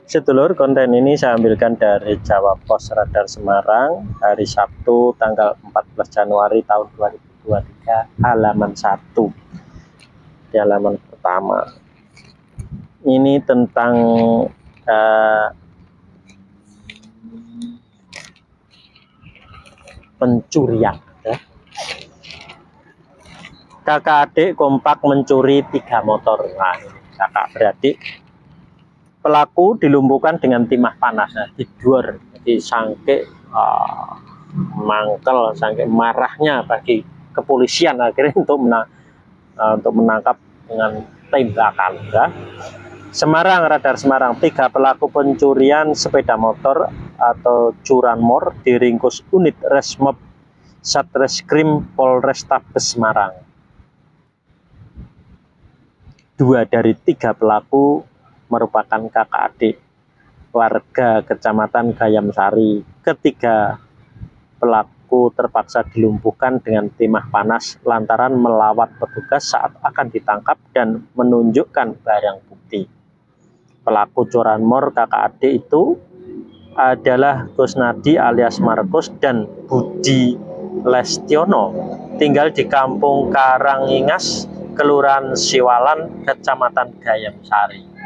Sedulur, konten ini saya ambilkan dari Jawa Pos Radar Semarang hari Sabtu tanggal 14 Januari tahun 2023, halaman 1 di halaman pertama. Ini tentang pencurian ya. Kakak adik kompak mencuri 3 motor. Nah, ini kakak beradik. Pelaku dilumpuhkan dengan timah panas, tidur, jadi sangke mangkel, sangke marahnya bagi kepolisian akhirnya untuk menangkap dengan tembakan. Ya. Semarang, Radar Semarang, 3 pelaku pencurian sepeda motor atau curanmor diringkus unit Resmob Satreskrim Polrestabes Semarang. 2 dari 3 pelaku merupakan kakak adik warga Kecamatan Gayam Sari. Ketiga pelaku terpaksa dilumpuhkan dengan timah panas lantaran melawan petugas saat akan ditangkap dan menunjukkan barang bukti. Pelaku curanmor kakak adik itu adalah Kusnadi alias Markus dan Budi Lestiono, tinggal di Kampung Karangingas, Kelurahan Siwalan, Kecamatan Gayam Sari.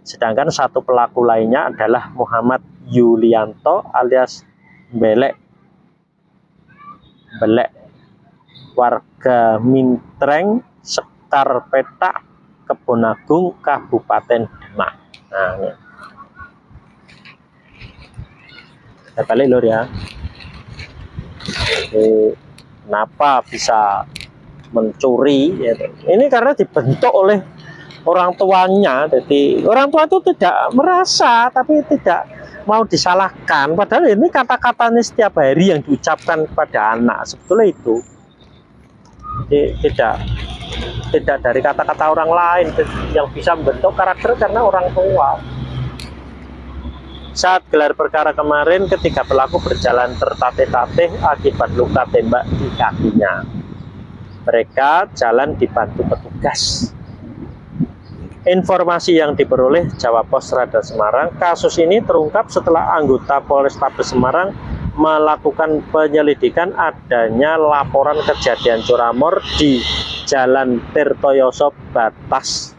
Sedangkan satu pelaku lainnya adalah Muhammad Yulianto alias Belek, warga Mintreng, Sekar Petak, Kebonagung, Kabupaten Demak. Nah, ini. Saya balik lur ya. Kenapa bisa mencuri? Ya. Ini karena dibentuk oleh orang tuanya. Jadi orang tua itu tidak merasa, tapi tidak mau disalahkan. Padahal ini kata-katanya setiap hari yang diucapkan kepada anak, sebetulnya itu. Jadi tidak dari kata-kata orang lain yang bisa membentuk karakter karena orang tua. Saat gelar perkara kemarin, ketiga pelaku berjalan tertatih-tatih akibat luka tembak di kakinya. Mereka jalan dibantu petugas. Informasi yang diperoleh Jawa Pos Radar Semarang, kasus ini terungkap setelah anggota Polrestabes Semarang melakukan penyelidikan adanya laporan kejadian curanmor di Jalan Tirtoyoso Batas,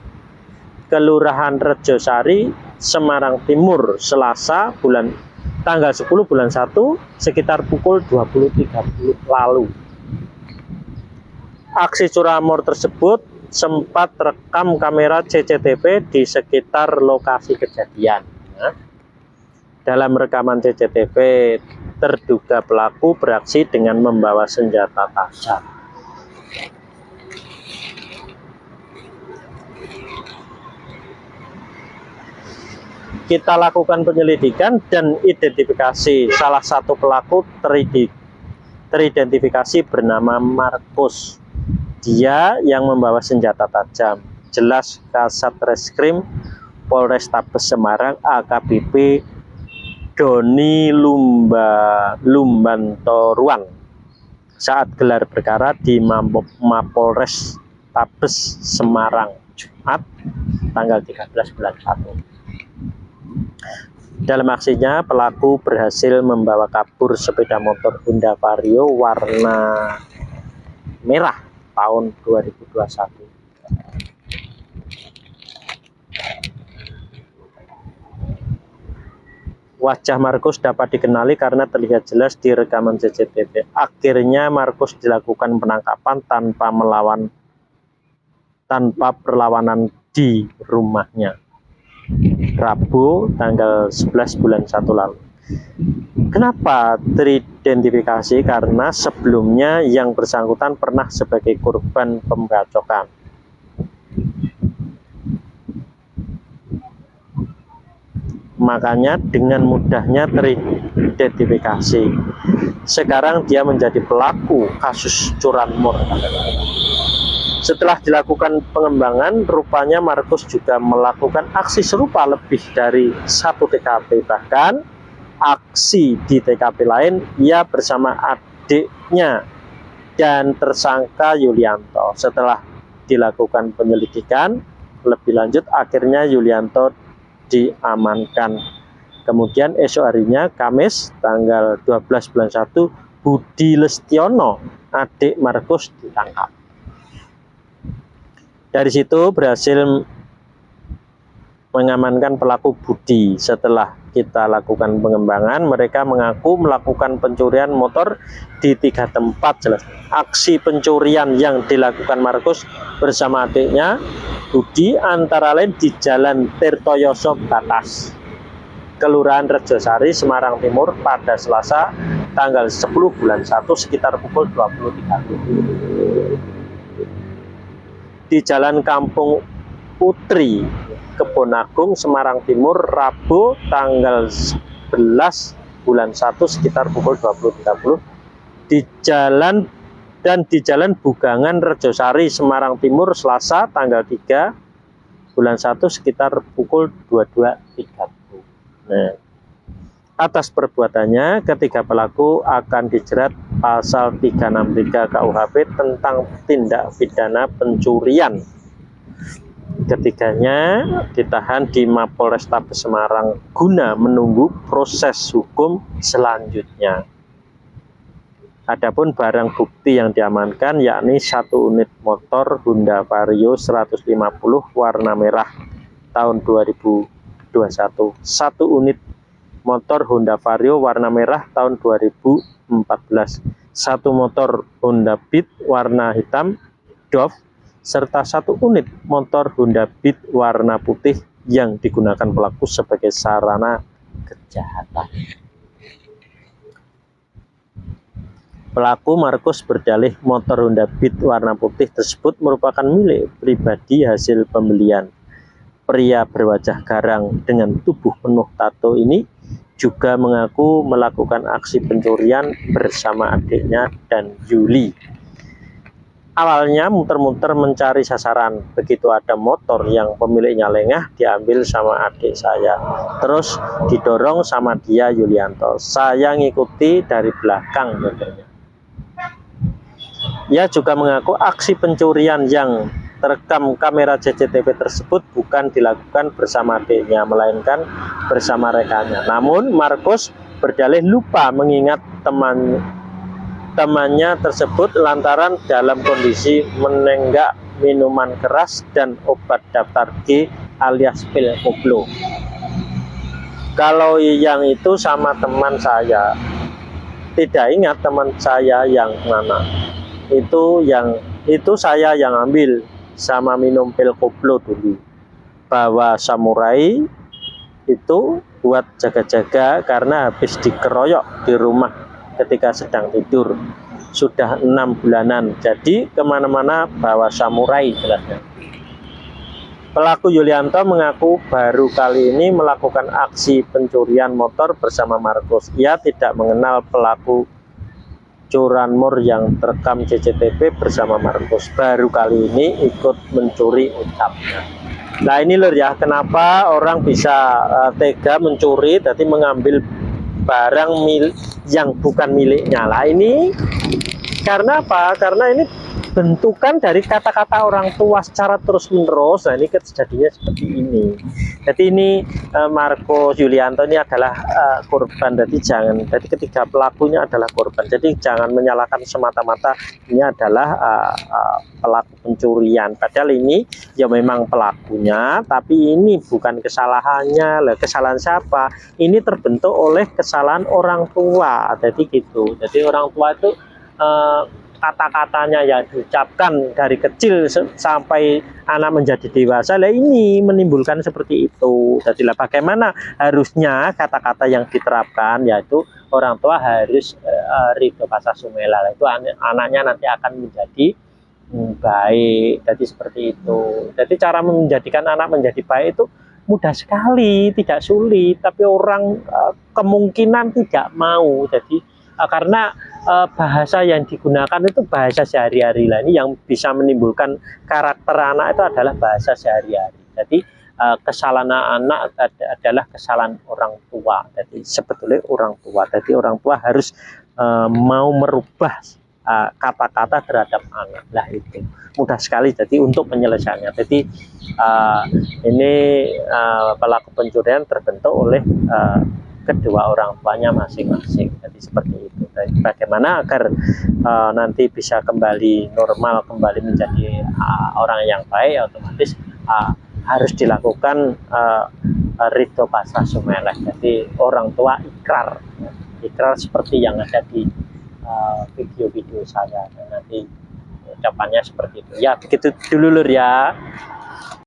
Kelurahan Rejosari, Semarang Timur, Selasa tanggal 10 bulan 1 sekitar pukul 20.30 lalu. Aksi curanmor tersebut sempat rekam kamera CCTV di sekitar lokasi kejadian. Nah, dalam rekaman CCTV, terduga pelaku beraksi dengan membawa senjata tajam. Kita lakukan penyelidikan dan identifikasi. Salah satu pelaku teridentifikasi bernama Markus. Dia yang membawa senjata tajam. Jelas Kasat Reskrim Polrestabes Semarang AKBP Doni Lumbantoruan saat gelar perkara di Mapolres Tabes Semarang Jumat tanggal 13 bulan 1. Dalam aksinya pelaku berhasil membawa kabur sepeda motor Honda Vario warna merah tahun 2021. Wajah Markus dapat dikenali karena terlihat jelas di rekaman CCTV. Akhirnya Markus dilakukan penangkapan tanpa perlawanan di rumahnya Rabu tanggal 11 bulan 1 lalu. Kenapa teridentifikasi? Karena sebelumnya yang bersangkutan pernah sebagai korban pembacokan. Makanya dengan mudahnya teridentifikasi. Sekarang dia menjadi pelaku kasus curanmor. Setelah dilakukan pengembangan, rupanya Markus juga melakukan aksi serupa lebih dari 1 TKP. Bahkan aksi di TKP lain, ia bersama adiknya dan tersangka Yulianto. Setelah dilakukan penyelidikan lebih lanjut, akhirnya Yulianto diamankan. Kemudian esok harinya Kamis tanggal 12 bulan 1 Budi Lestiono adik Markus ditangkap. Dari situ berhasil mengamankan pelaku Budi. Setelah kita lakukan pengembangan, mereka mengaku melakukan pencurian motor di 3 tempat. Jelas aksi pencurian yang dilakukan Markus bersama adiknya Budi antara lain di Jalan Tirtoyoso Batas, Kelurahan Rejosari, Semarang Timur pada Selasa tanggal 10 bulan 1 sekitar pukul 20.30. Di Jalan Kampung Putri, Kebon Agung, Semarang Timur, Rabu tanggal 11 bulan 1 sekitar pukul 20.30. Di Jalan Bugangan Rejosari, Semarang Timur, Selasa tanggal 3 bulan 1 sekitar pukul 22.30. Nah, atas perbuatannya ketiga pelaku akan dijerat pasal 363 KUHP tentang tindak pidana pencurian. Ketiganya ditahan di Mapolrestabes Semarang guna menunggu proses hukum selanjutnya. Adapun barang bukti yang diamankan yakni 1 unit motor Honda Vario 150 warna merah tahun 2021, 1 unit motor Honda Vario warna merah tahun 2014, 1 motor Honda Beat warna hitam Dove, serta 1 unit motor Honda Beat warna putih yang digunakan pelaku sebagai sarana kejahatan. Pelaku Markus berdalih motor Honda Beat warna putih tersebut merupakan milik pribadi hasil pembelian. Pria berwajah garang dengan tubuh penuh tato ini juga mengaku melakukan aksi pencurian bersama adiknya dan Yuli. Awalnya muter-muter mencari sasaran, begitu ada motor yang pemiliknya lengah diambil sama adik saya, terus didorong sama dia Yulianto. Saya ngikuti dari belakang motornya. Ia juga mengaku aksi pencurian yang terekam kamera CCTV tersebut bukan dilakukan bersama adiknya, melainkan bersama rekannya. Namun Markus berdalih lupa mengingat temannya tersebut lantaran dalam kondisi menenggak minuman keras dan obat daftar G alias pil koplo. Kalau yang itu sama teman saya, tidak ingat teman saya yang mana. Itu saya yang ambil sama minum pil koplo dulu. Bawa samurai itu buat jaga-jaga karena habis dikeroyok di rumah ketika sedang tidur. Sudah 6 bulanan, jadi kemana-mana bawa samurai jelasnya. Pelaku Yulianto mengaku baru kali ini melakukan aksi pencurian motor bersama Markus. Ia tidak mengenal pelaku curanmor yang terekam CCTV bersama Markus. Baru kali ini ikut mencuri, ucapnya. Nah ini lho ya, kenapa orang bisa tega mencuri, jadi mengambil barang yang bukan miliknya. Lah ini karena apa? Karena ini bentukan dari kata-kata orang tua secara terus-menerus. Nah ini kejadiannya seperti ini. Jadi ini Markus Yulianto ini adalah korban. Jadi ketiga pelakunya adalah korban. Jadi jangan menyalahkan semata-mata ini adalah pelaku pencurian. Padahal ini ya memang pelakunya, tapi ini bukan kesalahannya. Lah kesalahan siapa? Ini terbentuk oleh kesalahan orang tua. Jadi gitu. Jadi orang tua itu kata-katanya yang diucapkan dari kecil sampai anak menjadi dewasa, lah ini menimbulkan seperti itu. Jadi lah bagaimana harusnya kata-kata yang diterapkan, yaitu orang tua harus ridho pasah sumela, itu anaknya nanti akan menjadi baik. Jadi seperti itu. Jadi cara menjadikan anak menjadi baik itu mudah sekali, tidak sulit, tapi orang kemungkinan tidak mau. Jadi karena bahasa yang digunakan itu bahasa sehari-hari. Lah ini yang bisa menimbulkan karakter anak itu adalah bahasa sehari-hari. Jadi kesalahan anak adalah kesalahan orang tua. Jadi sebetulnya orang tua. Jadi orang tua harus mau merubah kata-kata terhadap anak. Lah itu mudah sekali jadi untuk penyelesaiannya. Jadi ini pelaku pencurian terbentuk oleh kedua orang tuanya masing-masing. Jadi seperti itu. Jadi, bagaimana agar nanti bisa kembali normal, kembali menjadi orang yang baik, otomatis harus dilakukan rito pasrah sumeleh. Jadi orang tua ikrar seperti yang ada di video-video saya. Dan nanti ucapannya seperti itu. Ya begitu dulu Lur ya.